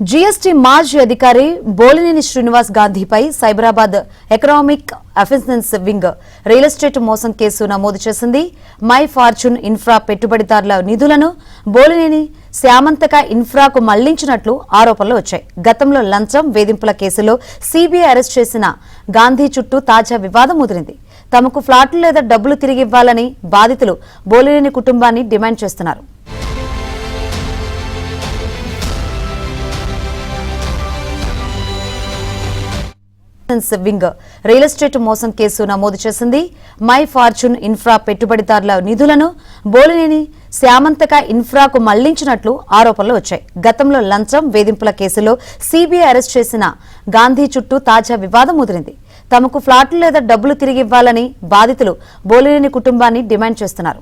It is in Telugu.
జీఎస్టీ మాజీ అధికారి బోలినేని శ్రీనివాస్ గాంధీపై Cyberabad economic offence wing real estate మోసం కేసు నమోదు చేసింది. మై ఫార్చ్యూన్ ఇన్ఫ్రా పెట్టుబడిదారుల నిధులను బోలినేని శ్యామంతక ఇన్ఫ్రాకు మళ్లించినట్లు ఆరోపణలు వచ్చాయి. గతంలో లంచం వేధింపుల కేసులో సీబీఐ అరెస్ట్ చేసిన గాంధీ చుట్టూ తాజా వివాదం ముదిరింది. తమకు ఫ్లాట్లు లేదా డబ్బులు తిరిగి ఇవ్వాలని బాధితులు బోలినేని కుటుంబాన్ని డిమాండ్ చేస్తున్నారు. వింగ్ రియల్ ఎస్టేట్ మోసం కేసు నమోదు చేసింది. మై ఫార్చ్యూన్ ఇన్ఫ్రా పెట్టుబడిదారుల నిధులను బోలినేని శ్యామంతక ఇన్ఫ్రాకు మళ్లించినట్లు ఆరోపణలు వచ్చాయి. గతంలో లంచం వేధింపుల కేసులో సీబీఐ అరెస్ట్ చేసిన గాంధీ చుట్టూ తాజా వివాదం ముదిరింది. తమకు ఫ్లాట్లు లేదా డబ్బులు తిరిగి ఇవ్వాలని బాధితులు బోలినేని కుటుంబాన్ని డిమాండ్ చేస్తున్నారు.